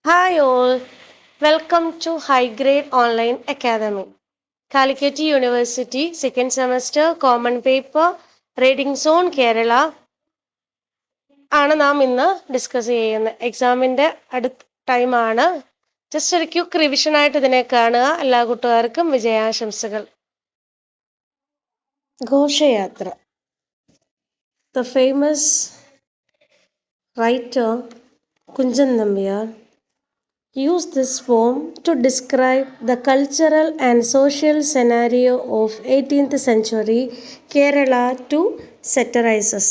Hi all, welcome to High Grade Online Academy. Calicut University, second semester, common paper, Reading Zone Kerala ആണ് നാം ഇന്ന് discuss ചെയ്യുന്നത്. എക്സാമിൻ്റെ അടുത്ത ടൈമാണ്. ജസ്റ്റ് ഒരു ക്യുക്ക് റിവിഷൻ ആയിട്ട് ഇതിനെ കാണുക. എല്ലാ കൂട്ടുകാർക്കും വിജയാശംസകൾ. ഘോഷയാത്ര. The famous writer Kunjan Nambiar used this poem to describe the cultural and social scenario of 18th century Kerala to satirizes.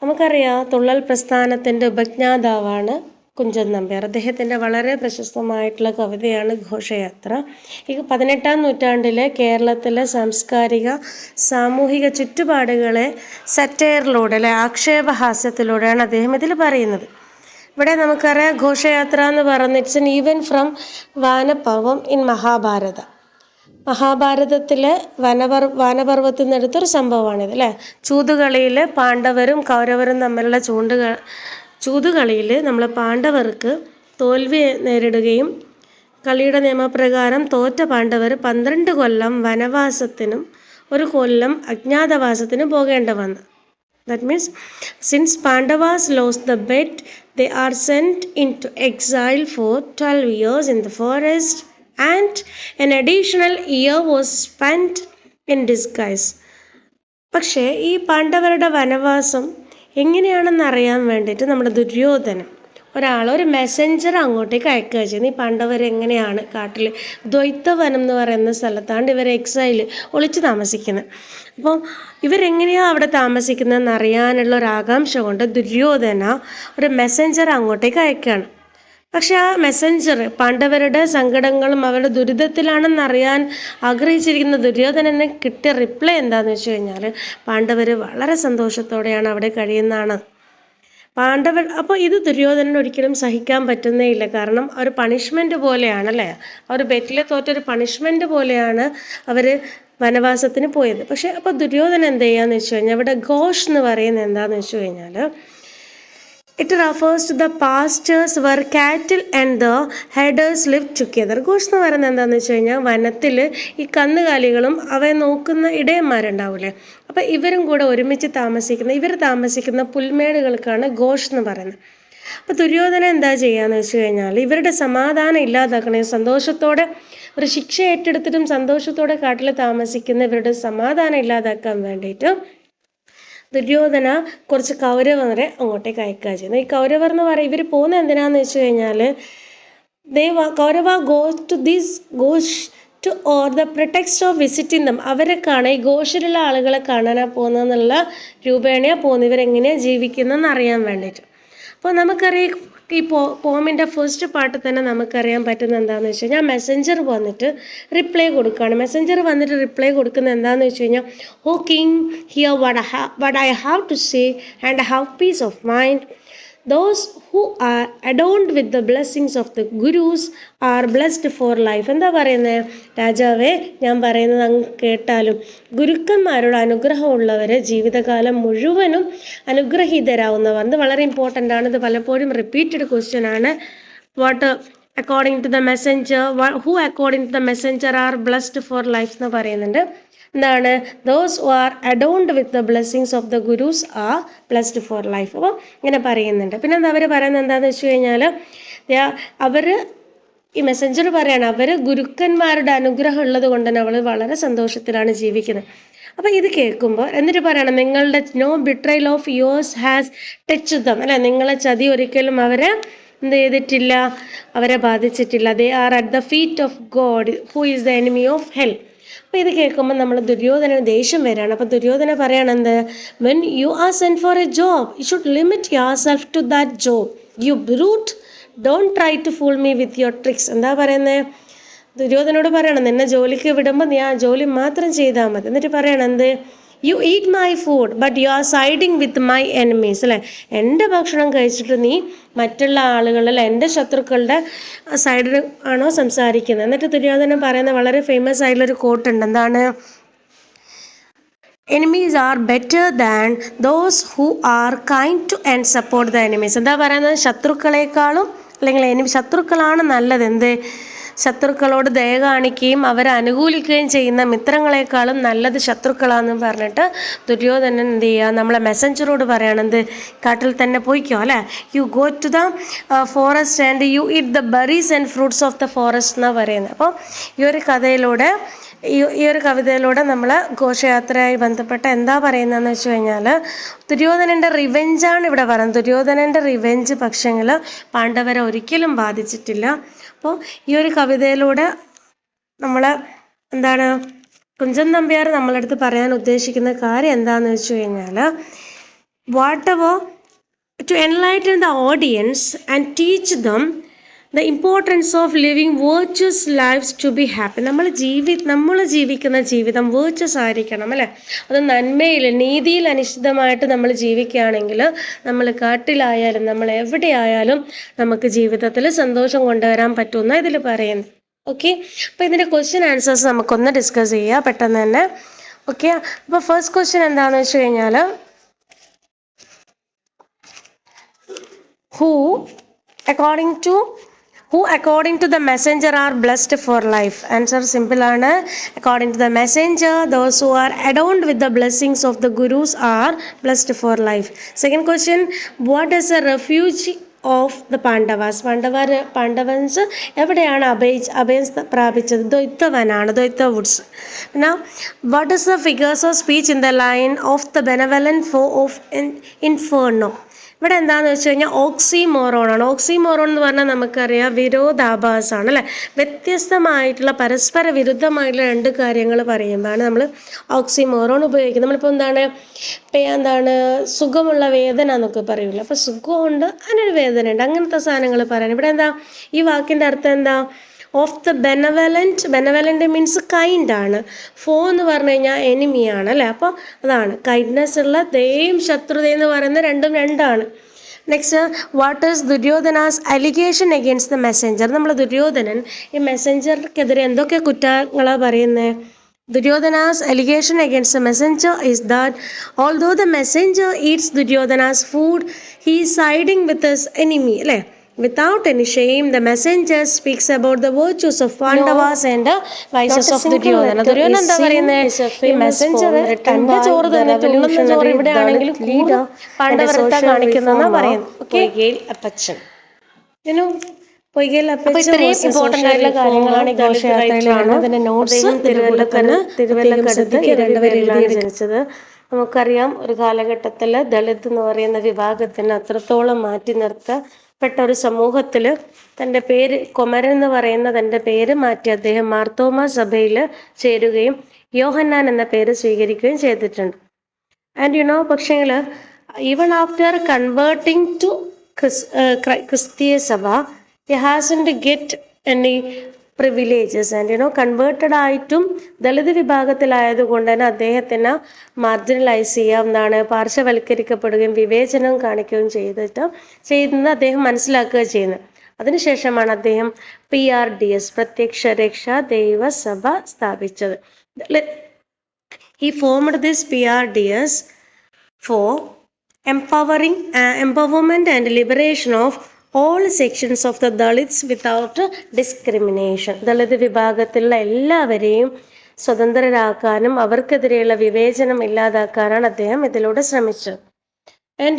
നമുക്കറിയാം തുള്ളൽ പ്രസ്ഥാനത്തിൻ്റെ ഉപജ്ഞാതാവാണ് കുഞ്ചൻ നമ്പ്യാർ. അദ്ദേഹത്തിൻ്റെ വളരെ പ്രശസ്തമായിട്ടുള്ള കവിതയാണ് ഘോഷയാത്ര. ഈ 18ാം നൂറ്റാണ്ടിലെ കേരളത്തിലെ സാംസ്കാരിക സാമൂഹിക ചുറ്റുപാടുകളെ സറ്റയറിലൂടെ അല്ലെ ആക്ഷേപഹാസ്യത്തിലൂടെയാണ് അദ്ദേഹം ഇതിൽ പറയുന്നത്. ഇവിടെ നമുക്കറിയാം ഘോഷയാത്ര എന്ന് പറയുന്നത് it's an event from Vanaparva in Mahabharata. മഹാഭാരതത്തിലെ വാനപർവത്തിൽ നിന്ന് എടുത്തൊരു സംഭവമാണിത് അല്ലേ. ചൂതുകളിയിൽ പാണ്ഡവരും കൗരവരും തമ്മിലുള്ള ചൂതുകളിയിൽ നമ്മൾ പാണ്ഡവർക്ക് തോൽവി നേരിടുകയും കളിയുടെ നിയമപ്രകാരം തോറ്റ പാണ്ഡവർ 12 കൊല്ലം വനവാസത്തിനും 1 കൊല്ലം അജ്ഞാതവാസത്തിനും പോകേണ്ടി വന്നു. That means, since Pandavas lost the bet, they are sent into exile for 12 years in the forest, and an additional year was spent in disguise. പക്ഷേ ഈ പാണ്ഡവരുടെ വനവാസം എങ്ങനെയാണെന്ന് അറിയാൻ വേണ്ടിയിട്ട് നമ്മുടെ ദുര്യോധനൻ ഒരു മെസ്സഞ്ചർ അങ്ങോട്ടേക്ക് അയക്കുക ചെയ്യുന്നത്. ഈ പാണ്ഡവർ എങ്ങനെയാണ് കാട്ടിൽ ദ്വൈതവനം എന്ന് പറയുന്ന സ്ഥലത്താണ് ഇവർ എക്സൈൽ ഒളിച്ച് താമസിക്കുന്നത്. അപ്പോൾ ഇവരെങ്ങനെയാണ് അവിടെ താമസിക്കുന്നതെന്ന് അറിയാനുള്ള ഒരു ആകാംക്ഷ കൊണ്ട് ദുര്യോധന ഒരു മെസ്സഞ്ചർ അങ്ങോട്ടേക്ക് അയക്കുകയാണ്. പക്ഷെ ആ മെസ്സഞ്ചർ പാണ്ഡവരുടെ സങ്കടങ്ങളും അവരുടെ ദുരിതത്തിലാണെന്ന് അറിയാൻ ആഗ്രഹിച്ചിരിക്കുന്ന ദുര്യോധനന് കിട്ടിയ റിപ്ലൈ എന്താണെന്ന് വെച്ച് കഴിഞ്ഞാൽ പാണ്ഡവർ വളരെ സന്തോഷത്തോടെയാണ് അവിടെ കഴിയുന്നതാണ്. പാണ്ഡവർ അപ്പോൾ ഇത് ദുര്യോധനന് ഒരിക്കലും സഹിക്കാൻ പറ്റുന്നേ ഇല്ല. കാരണം ഒരു പണിഷ്മെൻ്റ് പോലെയാണല്ലേ, അവർ ബെറ്റിൽ തോറ്റൊരു പണിഷ്മെൻ്റ് പോലെയാണ് അവർ വനവാസത്തിന് പോയത്. പക്ഷെ അപ്പോൾ ദുര്യോധനൻ എന്ത് ചെയ്യാന്ന് വെച്ച് കഴിഞ്ഞാൽ ഇവിടെ ഘോഷ് എന്ന് പറയുന്നത് എന്താണെന്ന് വെച്ച് കഴിഞ്ഞാൽ it refers to the pastures where cattle and the herders live together. Ghosh എന്ന് പറയുന്നത് എന്താണെന്ന് വെച്ച് കഴിഞ്ഞാൽ വനത്തിൽ ഈ കന്നുകാലികളും അവയെ നോക്കുന്ന ഇടയന്മാരുണ്ടാവില്ലേ, അപ്പം ഇവരും കൂടെ ഒരുമിച്ച് ഇവർ താമസിക്കുന്ന പുൽമേടുകൾക്കാണ് ഘോഷ് എന്ന് പറയുന്നത്. അപ്പോൾ ദുര്യോധന എന്താ ചെയ്യാന്ന് വെച്ച് കഴിഞ്ഞാൽ ഇവരുടെ സമാധാനം ഇല്ലാതാക്കണേ, സന്തോഷത്തോടെ ഒരു ശിക്ഷ ഏറ്റെടുത്തിട്ടും സന്തോഷത്തോടെ കാട്ടിൽ താമസിക്കുന്ന ഇവരുടെ സമാധാനം ഇല്ലാതാക്കാൻ വേണ്ടിയിട്ട് ദുര്യോധന കുറച്ച് കൗരവരെ അങ്ങോട്ടേക്ക് അയക്കുക ചെയ്യുന്നത്. ഈ കൗരവർ എന്ന് പറയുക ഇവർ പോകുന്നത് എന്തിനാന്ന് വെച്ച് കഴിഞ്ഞാൽ Kaurava goes to or the pretext of visiting them. അവരെ കാണാൻ, ഈ ഘോഷിലുള്ള ആളുകളെ കാണാനാണ് പോകുന്നതെന്നുള്ള രൂപേണയാണ് പോകുന്നത്, ഇവരെങ്ങനെയാണ് ജീവിക്കുന്നതെന്ന് അറിയാൻ വേണ്ടിയിട്ട്. അപ്പോൾ നമുക്കറിയാം ഈ പോമിൻ്റെ ഫസ്റ്റ് പാർട്ട് തന്നെ നമുക്കറിയാൻ പറ്റുന്നത് എന്താണെന്ന് വെച്ച് കഴിഞ്ഞാൽ മെസ്സഞ്ചർ വന്നിട്ട് റിപ്ലൈ കൊടുക്കുകയാണ്. മെസ്സഞ്ചർ വന്നിട്ട് റിപ്ലൈ കൊടുക്കുന്നത് എന്താണെന്ന് വെച്ച് കഴിഞ്ഞാൽ O king hear what I have to say and have peace of mind. Those who are adorned with the blessings of the gurus are blessed for life. എന്താ പറയുന്നത്? രാജാവേ, ഞാൻ പറയുന്നത് അങ്ങ് കേട്ടാലും ഗുരുക്കന്മാരുടെ അനുഗ്രഹമുള്ളവർ ജീവിതകാലം മുഴുവനും അനുഗ്രഹീതരാവുന്നവർ. ഇത് വളരെ ഇമ്പോർട്ടൻ്റ് ആണ്. ഇത് പലപ്പോഴും റിപ്പീറ്റഡ് ക്വസ്റ്റ്യൻ ആണ്. What according to the messenger, who according to the messenger are blessed for life എന്ന് പറയുന്നുണ്ട്. എന്താണ്? Those who are adorned with the blessings of the gurus are blessed for life. അപ്പോൾ ഇങ്ങനെ പറയുന്നുണ്ട്. പിന്നെ എന്താ അവർ പറയുന്നത് എന്താണെന്ന് വെച്ച് കഴിഞ്ഞാൽ അവർ ഈ മെസ്സഞ്ചർ പറയാണ് അവർ ഗുരുക്കന്മാരുടെ അനുഗ്രഹം ഉള്ളത് കൊണ്ട് തന്നെ അവൾ വളരെ സന്തോഷത്തിലാണ് ജീവിക്കുന്നത്. അപ്പോൾ ഇത് കേൾക്കുമ്പോൾ എന്നിട്ട് പറയണം നിങ്ങളുടെ no betrayal of yours has touched them, അല്ലെ, നിങ്ങളെ ചതി ഒരിക്കലും അവരെ എന്ത് ചെയ്തിട്ടില്ല, അവരെ ബാധിച്ചിട്ടില്ല. They are at the feet of God who is the enemy of hell. അപ്പോൾ ഇത് കേൾക്കുമ്പോൾ നമ്മൾ ദുര്യോധന ദേഷ്യം വരികയാണ്. അപ്പോൾ ദുര്യോധന പറയണെന്ത്, when you are sent for a job you should limit yourself to that job. You brute, don't try to fool me with your tricks. എന്താ പറയുന്നത്? ദുര്യോധനോട് പറയണം നിന്നെ ജോലിക്ക് വിടുമ്പോൾ നീ ആ ജോലി മാത്രം ചെയ്താൽ മതി. എന്നിട്ട് പറയണം എന്ത്, you eat my food but you are siding with my enemies, അല്ലേ, എൻ്റെ ഭക്ഷണം കഴിച്ചിട്ട് നീ മറ്റുള്ള ആളുകളിൽ എൻ്റെ ശത്രുക്കളുടെ സൈഡിൽ ആണോ സംസാരിക്കുന്നത്. എന്നിട്ട് ദുര്യോധനൻ പറയുന്ന വളരെ ഫേമസ് ആയിട്ടുള്ളൊരു കോട്ടുണ്ട്. എന്താണ്? enemies are better than those who are kind to and support the enemies. എന്താ പറയുന്നത്? ശത്രുക്കളെക്കാളും അല്ലെങ്കിൽ ശത്രുക്കളാണ് നല്ലത്. എന്ത്? ശത്രുക്കളോട് ദയ കാണിക്കുകയും അവരെ അനുകൂലിക്കുകയും ചെയ്യുന്ന മിത്രങ്ങളെക്കാളും നല്ലത് ശത്രുക്കളാണെന്നും പറഞ്ഞിട്ട് ദുര്യോധനൻ എന്ത് ചെയ്യുക, നമ്മളെ മെസ്സഞ്ചറോട് പറയണം, എന്ത്? കാട്ടിൽ തന്നെ പോയിക്കോ, അല്ലേ? You go to the forest and you eat the berries and fruits of the forest എന്നാണ് പറയുന്നത്. അപ്പോൾ ഈ ഒരു കവിതയിലൂടെ നമ്മൾ ഘോഷയാത്രയായി ബന്ധപ്പെട്ട എന്താ പറയുന്നതെന്ന് വെച്ച് കഴിഞ്ഞാൽ, ദുര്യോധനൻ്റെ റിവെഞ്ചാണ് ഇവിടെ പറയുന്നത്. ദുര്യോധനൻ്റെ റിവെഞ്ച് പക്ഷെങ്കിൽ പാണ്ഡവരെ ഒരിക്കലും ബാധിച്ചിട്ടില്ല. അപ്പോൾ ഈ ഒരു കവിതയിലൂടെ നമ്മൾ എന്താണ്, കുഞ്ചൻ നമ്പ്യാർ നമ്മളടുത്ത് പറയാൻ ഉദ്ദേശിക്കുന്ന കാര്യം എന്താണെന്ന് വെച്ച് കഴിഞ്ഞാൽ, whatever to enlighten the audience and teach them the importance of living virtuous lives to be happy. നമ്മൾ ജീവിക്കുന്ന ജീവിതം വേർച്വസ് ആയിരിക്കണം, അല്ലേ? അത് നന്മയിൽ നീതിയിൽ അനിശ്ചിതമായിട്ട് നമ്മൾ ജീവിക്കുകയാണെങ്കിൽ നമ്മൾ കാട്ടിലായാലും നമ്മൾ എവിടെയായാലും നമുക്ക് ജീവിതത്തിൽ സന്തോഷം കൊണ്ടുവരാൻ പറ്റുമെന്ന് ഇതിൽ പറയുന്നത്. ഓക്കെ, അപ്പോൾ ഇതിൻ്റെ ക്വസ്റ്റ്യൻ ആൻസേഴ്സ് നമുക്കൊന്ന് ഡിസ്കസ് ചെയ്യാം പെട്ടെന്ന് തന്നെ. ഓക്കെ, അപ്പോൾ ഫസ്റ്റ് ക്വസ്റ്റ്യൻ എന്താണെന്ന് വെച്ച് കഴിഞ്ഞാൽ, who according to the messenger are blessed for life? Answer simple ആണ്. According to the messenger, those who are adorned with the blessings of the gurus are blessed for life. Second question, what is a refuge of the Pandavas? പാണ്ഡവൻസ് എവിടെയാണ് അഭയം പ്രാപിച്ചത്? ദ്വൈതവനാണ്, ദ്വൈത Woods. Now, what is the figures of speech in the line of the benevolent foe of inferno? ഇവിടെ എന്താണെന്ന് വെച്ച് കഴിഞ്ഞാൽ ഓക്സിമോറോണാണ്. Oxymoron എന്ന് പറഞ്ഞാൽ നമുക്കറിയാം വിരോധാഭാസമാണ്, അല്ലേ? വ്യത്യസ്തമായിട്ടുള്ള പരസ്പര വിരുദ്ധമായിട്ടുള്ള രണ്ട് കാര്യങ്ങൾ പറയുമ്പോഴാണ് നമ്മൾ ഓക്സിമോറോൺ ഉപയോഗിക്കുന്നത്. നമ്മളിപ്പോൾ എന്താണ് സുഖമുള്ള വേദന എന്നൊക്കെ പറയൂല. അപ്പോൾ സുഖമുണ്ട്, അതിനൊരു വേദന ഉണ്ട്, അങ്ങനത്തെ സാധനങ്ങൾ പറയാൻ. ഇവിടെ എന്താ ഈ വാക്കിൻ്റെ അർത്ഥം എന്താ? Of the benevolent means kind ആണ്. ഫോ എന്ന് പറഞ്ഞു കഴിഞ്ഞാൽ എനിമിയാണ്, അല്ലേ? അപ്പോൾ അതാണ് കൈൻഡ്നെസ് ഉള്ള ദയയും ശത്രുതയെന്ന് പറയുന്നത് രണ്ടാണ്. Next, what is Duryodhana's allegation against the messenger? നമ്മൾ ദുര്യോധനൻ ഈ മെസ്സഞ്ചർക്കെതിരെ എന്തൊക്കെ കുറ്റങ്ങളാണ് പറയുന്നത്? Duryodhana's allegation against the messenger is that although the messenger eats Duryodhana's food, he is siding with his enemy, അല്ലേ? Without any shame, the messenger speaks about the virtues of Pandavas and the vices of Duryodhana. Duryodhana എന്താ പറയുന്നത്? ഈ Messenger തന്റെ ചോറ് തന്നിട്ട് ഉണ്ണുന്ന ചോറ് ഇവിടെ ആണെങ്കിലും പാണ്ഡവരത്തെ കാണിക്കുന്നതെന്നാണ് പറയുന്നത്. പൊയ്കയിൽ അപ്പച്ചൻ, ഇത്രയും ഇമ്പോർട്ടൻ്റ് ആയിട്ടുള്ള കാര്യങ്ങളാണ് ഘോഷയാത്രയിലാണ്. അതിന്റെ നോട്ട്സ് തിരുവല്ലക്കടുത്ത് രണ്ടുപേരിലാണ് ജനിച്ചത്. നമുക്കറിയാം, ഒരു കാലഘട്ടത്തിൽ ദളിത് എന്ന് പറയുന്ന വിഭാഗത്തിന് അത്രത്തോളം മാറ്റി നിർത്തപ്പെട്ട ഒരു സമൂഹത്തിൽ തൻ്റെ പേര് കൊമരൻ എന്ന് പറയുന്ന തൻ്റെ പേര് മാറ്റി അദ്ദേഹം മാർത്തോമ സഭയിൽ ചേരുകയും യോഹന്നാൻ എന്ന പേര് സ്വീകരിക്കുകയും ചെയ്തിട്ടുണ്ട്. ആൻഡ് പക്ഷേങ്കിൽ ഈവൺ ആഫ്റ്റർ കൺവേർട്ടിങ് ടു ക്രിസ്തീയ സഭ, he hasn't get any privileges and converted ആയിട്ടും ദളിത് വിഭാഗത്തിലായതുകൊണ്ട് തന്നെ അദ്ദേഹത്തിന് മാർജിനലൈസ് ചെയ്യാവുന്നതാണ്, പാർശ്വവൽക്കരിക്കപ്പെടുകയും വിവേചനം കാണിക്കുകയും ചെയ്യുന്നത് അദ്ദേഹം മനസ്സിലാക്കുകയും ചെയ്യുന്നത്. അതിനുശേഷമാണ് അദ്ദേഹം PRDS പ്രത്യക്ഷ രക്ഷാ ദൈവസഭ സ്ഥാപിച്ചത്. He formed this PRDS for empowerment and liberation of all sections of the Dalits without discrimination. Dalit വിഭാഗത്തിലുള്ള എല്ലാവരെയും സ്വതന്ത്രരാക്കാനും അവർക്കെതിരെയുള്ള വിവേചനം ഇല്ലാതാക്കാനാണ് അദ്ദേഹം ഇതിലൂടെ ശ്രമിച്ചത്. And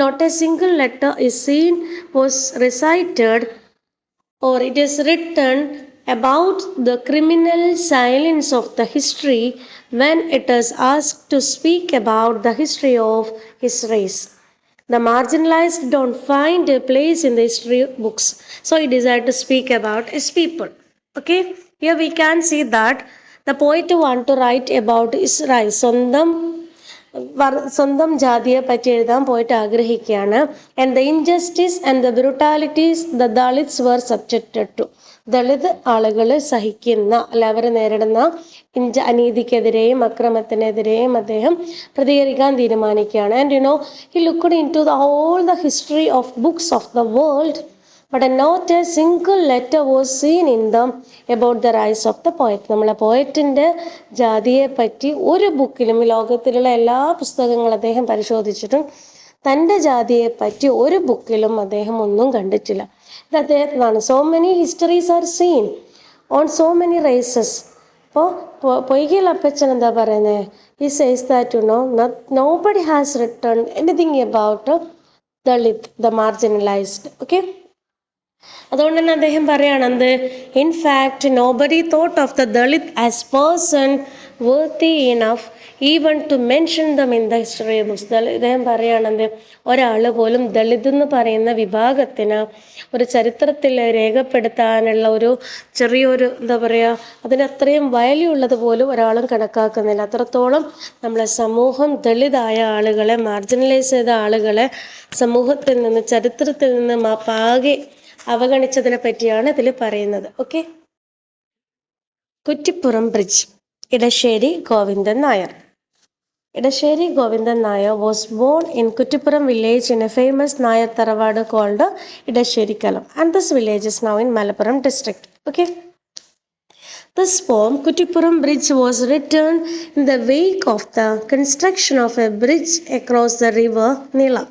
not a single letter is seen was recited or it is written about the criminal silence of the history when it is asked to speak about the history of his race. The marginalized don't find a place in the history books, so he decided to speak about his people. Okay, here we can see that the poet want to write about his race. സ്വന്തം ജാതിയെ പറ്റി എഴുതാൻ പോയിട്ട് ആഗ്രഹിക്കുകയാണ്. And the injustice and the brutalities the Dalits were subjected to. Dalit ആളുകൾ സഹിക്കുന്ന അവർ നേരിടുന്ന അനീതിക്കെതിരെയും അക്രമത്തിനെതിരെയും അദ്ദേഹം പ്രതികരിക്കാൻ തീരുമാനിക്കുകയാണ്. And he looked into all the history of books of the world, but not a single letter was seen in them about the rise of the poet. നമ്മളെ പോയറ്റിൻ്റെ ജാതിയെ പറ്റി ഒരു ബുക്കിലും, ലോകത്തിലുള്ള എല്ലാ പുസ്തകങ്ങളും അദ്ദേഹം പരിശോധിച്ചിട്ടും തൻ്റെ ജാതിയെ പറ്റി ഒരു ബുക്കിലും അദ്ദേഹം ഒന്നും കണ്ടിട്ടില്ല. ഇത് അദ്ദേഹത്തിനാണ്. So many histories are seen on so many races. അപ്പോൾ പൊയ്കയിൽ അപ്പച്ചൻ എന്താ പറയുന്നത്? He says that nobody has written anything about Dalit, the marginalized. Okay, അതുകൊണ്ട് തന്നെ അദ്ദേഹം പറയുകയാണ് എന്ത്, in fact nobody thought of the Dalit as person worthy enough even to mention them in the history books. അദ്ദേഹം പറയുകയാണെന്ത്, ഒരാൾ പോലും ദളിത് എന്ന് പറയുന്ന വിഭാഗത്തിന് ഒരു ചരിത്രത്തിൽ രേഖപ്പെടുത്താനുള്ള ഒരു ചെറിയൊരു എന്താ പറയുക, അതിനത്രയും വാല്യൂ ഉള്ളത് പോലും ഒരാളും കണക്കാക്കുന്നില്ല. അത്രത്തോളം നമ്മളെ സമൂഹം ദളിതായ ആളുകളെ, മാർജിനലൈസ് ചെയ്ത ആളുകളെ സമൂഹത്തിൽ നിന്ന്, ചരിത്രത്തിൽ നിന്ന് പാകെ അവഗണിച്ചതിനെ പറ്റിയാണ് ഇതിൽ പറയുന്നത്. Okay, Kuttipuram bridge. Edasseri Govindan Nair. Edasseri Govindan Nair was born in Kuttipuram village in a famous Nair tharavad called Edasserikkalam, and this village is now in Malappuram district. Okay, this poem Kuttipuram Bridge was written in the wake of the construction of a bridge across the river Nila.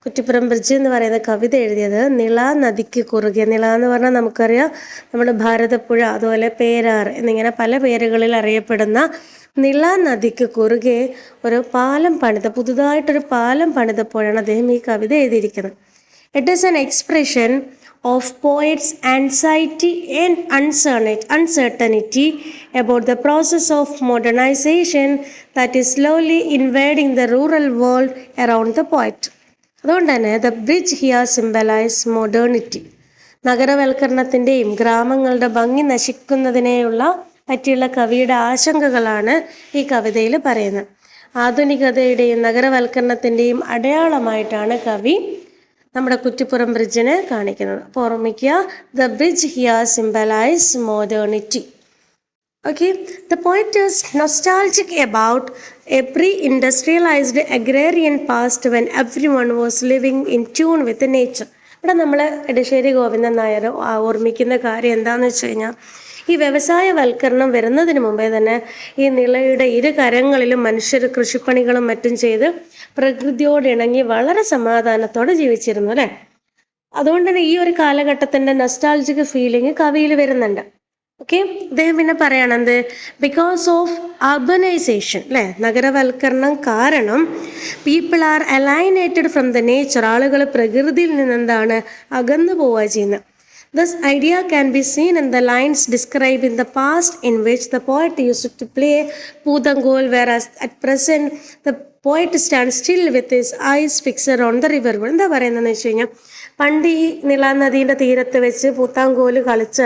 Kuttippuram bridge എന്ന് പറയുന്ന കവിത എഴുതിയത് നിള നദിക്ക് കുറുകെ. നിള എന്ന് പറഞ്ഞാൽ നമുക്കറിയാം നമ്മുടെ ഭാരതപ്പുഴ, അതുപോലെ പേരാറ് എന്നിങ്ങനെ പല പേരുകളിൽ അറിയപ്പെടുന്ന നിള നദിക്ക് കുറുകെ ഒരു പാലം പുതുതായിട്ടൊരു പാലം പണിതപ്പോഴാണ് അദ്ദേഹം ഈ കവിത എഴുതിയിരിക്കുന്നത്. It is an expression of poets' anxiety and uncertainty about the process of modernization that is slowly invading the rural world around the poet. അതുകൊണ്ട് തന്നെ the bridge here symbolise modernity. നഗരവൽക്കരണത്തിൻ്റെയും ഗ്രാമങ്ങളുടെ ഭംഗി നശിക്കുന്നതിനെയുള്ള പറ്റിയുള്ള കവിയുടെ ആശങ്കകളാണ് ഈ കവിതയിൽ പറയുന്നത്. ആധുനികതയുടെയും നഗരവൽക്കരണത്തിൻ്റെയും അടയാളമായിട്ടാണ് കവി നമ്മുടെ കുറ്റിപ്പുറം ബ്രിഡ്ജിനെ കാണിക്കുന്നത്. അപ്പോൾ ഓർമ്മിക്കുക, the bridge here symbolise modernity. Okay, the poet is nostalgic about a pre-industrialized agrarian past when everyone was living in tune with nature. ഇവിടെ നമ്മൾ ഇടശ്ശേരി ഗോവിന്ദൻ നായർ ഓർമ്മിക്കുന്ന കാര്യം എന്താണെന്ന് വെച്ച് കഴിഞ്ഞാൽ, ഈ വ്യവസായവൽക്കരണം വരുന്നതിന് മുമ്പേ തന്നെ ഈ നിളയുടെ ഇരു കരങ്ങളിലും മനുഷ്യർ കൃഷിപ്പണികളും മറ്റും ചെയ്ത് പ്രകൃതിയോട് ഇണങ്ങി വളരെ സമാധാനത്തോടെ ജീവിച്ചിരുന്നു അല്ലേ. അതുകൊണ്ട് തന്നെ ഈ ഒരു കാലഘട്ടത്തിൻ്റെ നൊസ്റ്റാൾജിക് ഫീലിംഗ് കവിയിൽ വരുന്നുണ്ട്. ഓക്കെ, അദ്ദേഹം പിന്നെ പറയണത് ബിക്കോസ് ഓഫ് അർബനൈസേഷൻ അല്ലേ, നഗരവൽക്കരണം കാരണം people are alienated from the nature, ആളുകൾ പ്രകൃതിയിൽ നിന്ന് എന്താണ് അകന്നു പോവുക ചെയ്യുന്നത്. This idea can be seen in the lines described in the past in which the poet used to play Poothangol, whereas at present the poet stands still with his eyes fixed on the river. എന്താ പറയുന്നതെന്ന് വെച്ച് കഴിഞ്ഞാൽ, പണ്ട് ഈ നിളാനദീൻ്റെ തീരത്ത് വെച്ച് പൂത്താങ്കോല് കളിച്ച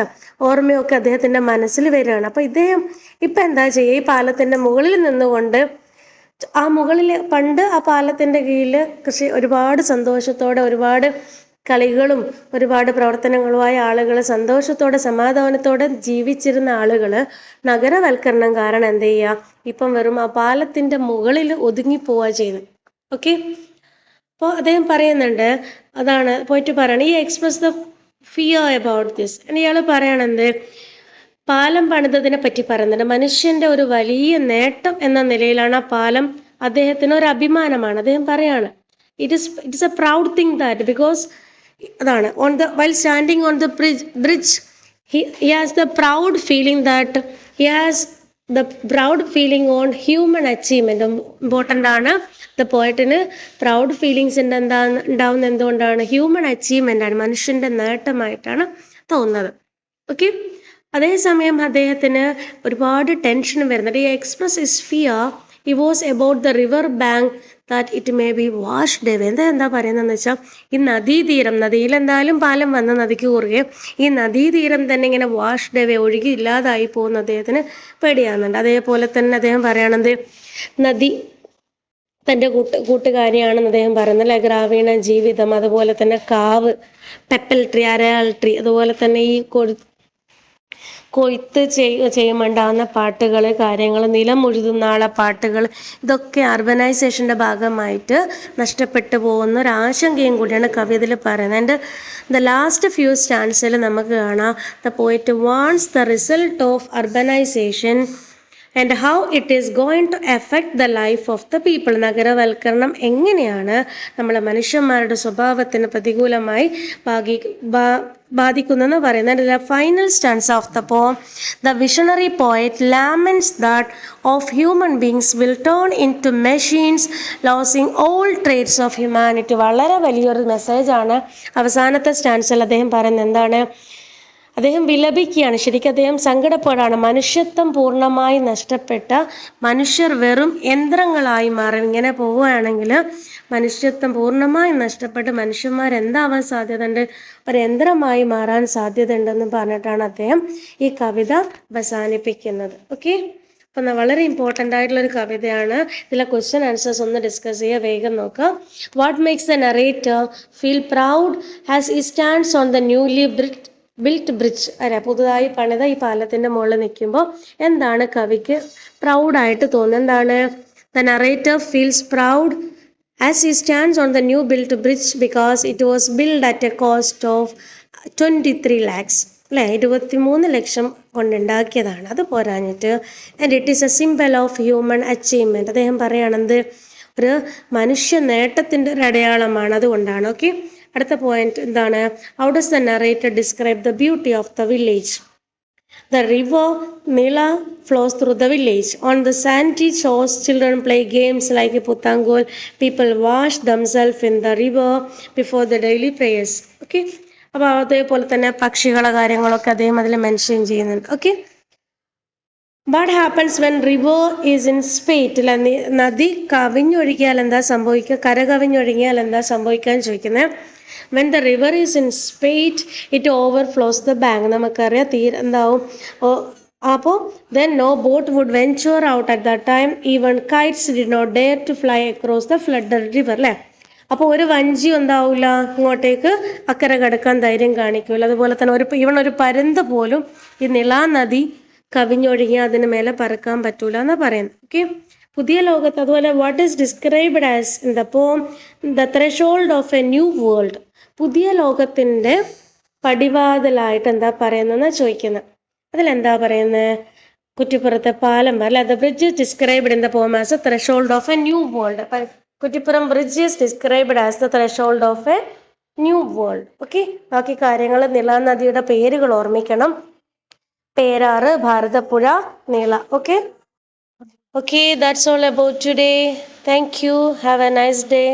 ഓർമ്മയൊക്കെ അദ്ദേഹത്തിൻ്റെ മനസ്സിൽ വരികയാണ്. അപ്പോൾ ഇദ്ദേഹം ഇപ്പം എന്താ ചെയ്യുക, ഈ പാലത്തിൻ്റെ മുകളിൽ നിന്നുകൊണ്ട് ആ മുകളിൽ പണ്ട് ആ പാലത്തിൻ്റെ കീഴിൽ കൃഷി ഒരുപാട് സന്തോഷത്തോടെ ഒരുപാട് കളികളും ഒരുപാട് പ്രവർത്തനങ്ങളുമായ ആളുകൾ സന്തോഷത്തോടെ സമാധാനത്തോടെ ജീവിച്ചിരുന്ന ആളുകൾ നഗരവൽക്കരണം കാരണം എന്ത് ചെയ്യുക, ഇപ്പം വെറും ആ പാലത്തിൻ്റെ മുകളിൽ ഒതുങ്ങിപ്പോവുക ചെയ്യുന്നത്. ഓക്കെ, അപ്പോൾ അദ്ദേഹം പറയുന്നുണ്ട്, അതാണ് പോയിട്ട് പറയണം, ഈ express the fear about this. ഇയാൾ പറയണെന്ത്, പാലം പണിതതിനെ പറ്റി പറയുന്നുണ്ട്. മനുഷ്യൻ്റെ ഒരു വലിയ നേട്ടം എന്ന നിലയിലാണ് ആ പാലം അദ്ദേഹത്തിന് ഒരു അഭിമാനമാണ്. അദ്ദേഹം പറയാണ്, it's A proud thing that because അതാണ് while standing on the bridge he has the proud feeling that he has the proud feeling on human achievement. Important ആണ്, ദ പോയറ്റിന് പ്രൗഡ് ഫീലിങ്സ് ഉണ്ടാവുന്ന എന്തുകൊണ്ടാണ്, ഹ്യൂമൻ അച്ചീവ്മെൻ്റ് ആണ്, മനുഷ്യൻ്റെ നേട്ടമായിട്ടാണ് തോന്നുന്നത്. Okay, അതേസമയം അദ്ദേഹത്തിന് ഒരുപാട് ടെൻഷൻ വരുന്നുണ്ട്. ഈ express is fear he was about the river bank that it may be washed away. എന്താ പറയുന്നതെന്ന് വെച്ചാൽ, ഈ നദീതീരം, നദിയിലെന്തായാലും പാലം വന്ന നദിക്ക് കുറുകെ ഈ നദീതീരം തന്നെ ഇങ്ങനെ വാഷ്ഡ് അവേ, ഒഴുകി ഇല്ലാതായി പോകുന്ന അദ്ദേഹത്തിന് പേടിയാകുന്നുണ്ട്. അതേപോലെ തന്നെ അദ്ദേഹം പറയണത്, നദി തൻ്റെ കൂട്ടുകാരിയാണെന്ന് അദ്ദേഹം പറയുന്നത് അല്ലെ, ഗ്രാമീണ ജീവിതം, അതുപോലെ തന്നെ കാവ്, പെപ്പൽ ട്രീ, അരയാൽ ട്രീ, അതുപോലെ തന്നെ ഈ കൊയ്ത്ത് ചെയ്യുമ്പോണ്ടാകുന്ന പാട്ടുകൾ, കാര്യങ്ങൾ, നിലം ഉഴുതുന്ന ആളെ പാട്ടുകൾ, ഇതൊക്കെ അർബനൈസേഷൻ്റെ ഭാഗമായിട്ട് നഷ്ടപ്പെട്ടു പോകുന്ന ഒരു ആശങ്കയും കൂടിയാണ് കവിതയിൽ പറയുന്നത്. ആൻഡ് ദ ലാസ്റ്റ് ഫ്യൂ സ്റ്റാൻസിൽ നമുക്ക് കാണാം, the poet wants the result of urbanization and how it is going to affect the life of the people. നഗരവൽക്കരണം എങ്ങനെയാണ് നമ്മളെ മനുഷ്യന്മാരുടെ സ്വഭാവത്തിന് പ്രതികൂലമായി ബാധിക്കുന്നെന്ന് പറയുന്നത്. The final stanza of the poem, the visionary poet laments that of human beings will turn into machines losing all traits of humanity. വളരെ വലിയൊരു മെസ്സേജാണ് അവസാനത്തെ സ്റ്റാൻസിൽ അദ്ദേഹം പറയുന്നത്. എന്താണ്? അദ്ദേഹം വിലപിക്കുകയാണ്, ശരിക്കും അദ്ദേഹം സങ്കടപ്പാടാണ്. മനുഷ്യത്വം പൂർണ്ണമായി നഷ്ടപ്പെട്ട മനുഷ്യർ വെറും യന്ത്രങ്ങളായി മാറും. ഇങ്ങനെ പോവുകയാണെങ്കിൽ മനുഷ്യത്വം പൂർണ്ണമായി നഷ്ടപ്പെട്ട് മനുഷ്യന്മാരെന്താവാൻ സാധ്യതയുണ്ട്? ഒരു യന്ത്രമായി മാറാൻ സാധ്യതയുണ്ടെന്ന് പറഞ്ഞിട്ടാണ് അദ്ദേഹം ഈ കവിത അവസാനിപ്പിക്കുന്നത്. ഓക്കെ, അപ്പം വളരെ ഇമ്പോർട്ടൻ്റ് ആയിട്ടുള്ളൊരു കവിതയാണ്. ഇതിലെ ക്വസ്റ്റ്യൻ ആൻസേഴ്സ് ഒന്ന് ഡിസ്കസ് ചെയ്യുക, വേഗം നോക്കാം. What makes the narrator feel proud as he stands on the newly built bridge? പുതുതായി പണിത ഈ പാലത്തിൻ്റെ മുകളിൽ നിൽക്കുമ്പോൾ എന്താണ് കവിക്ക് പ്രൗഡായിട്ട് തോന്നുന്നത്? എന്താണ്? The narrator feels proud as he stands on the new built bridge because it was built at a cost of 23 lakhs. അല്ലേ, 23 ലക്ഷം കൊണ്ടുണ്ടാക്കിയതാണ്. അത് പോരാഞ്ഞിട്ട് and it is a symbol of human achievement. അദ്ദേഹം പറയുകയാണെന്ത്? ഒരു മനുഷ്യ നേട്ടത്തിൻ്റെ ഒരു അടയാളമാണ്, അതുകൊണ്ടാണ്. ഓക്കെ, അടുത്ത പോയിന്റ് എന്താണ്? How does the narrator describe the beauty of the village? The river Nila flows through the village. On the sandy shores, children play games like Puthangol. People wash themselves in the river before the daily prayers. Okay, അപ്പോൾ അതേപോലെ തന്നെ പക്ഷികളെ കാര്യങ്ങളൊക്കെ അദ്ദേഹം അതിൽ mention ചെയ്യുന്നുണ്ട്. Okay, what happens when river is in spate? നദി കവിഞ്ഞൊഴുകിയാൽ എന്താ സംഭവിക്കുക? കര കവിഞ്ഞൊഴുകിയാൽ എന്താ സംഭവിക്കാൻ ചോദിക്കുന്നത്. When the river is in spate it overflows the bank. നമുക്കറിയാം എന്താവും. അപ്പോൾ then no boat would venture out at the time, even kites did not dare to fly across the flooded river. അല്ലേ, അപ്പോൾ ഒരു വഞ്ചി എന്താവില്ല ഇങ്ങോട്ടേക്ക് അക്കരെ കടക്കാൻ ധൈര്യം കാണിക്കില്ല. അതുപോലെ തന്നെ ഒരു പരുന്ത് പോലും ഈ നിളാ നദി കവിഞ്ഞൊഴുകിയാൽ അതിന് മേലെ പറക്കാൻ പറ്റൂല എന്ന് പറയുന്നത്. ഓക്കെ, പുതിയ ലോകത്ത് അതുപോലെ what is described as in the poem the threshold of a new world? പുതിയ ലോകത്തിൻ്റെ പടിവാതിലായിട്ട് എന്താ പറയുന്നതെന്ന് ചോദിക്കുന്നത്. അതിലെന്താ പറയുന്നത്? കുറ്റിപ്പുറത്തെ പാലം അല്ലെ, the bridge is described in the poem as a threshold of a new world. Kuttippuram bridge is described as the threshold of a new world. Okay, ബാക്കി കാര്യങ്ങൾ നിളാ നദിയുടെ പേരുകൾ ഓർമ്മിക്കണം. Perar, Bharathapuzha, Nila. Okay, okay, that's all about today. Thank you. Have a nice day.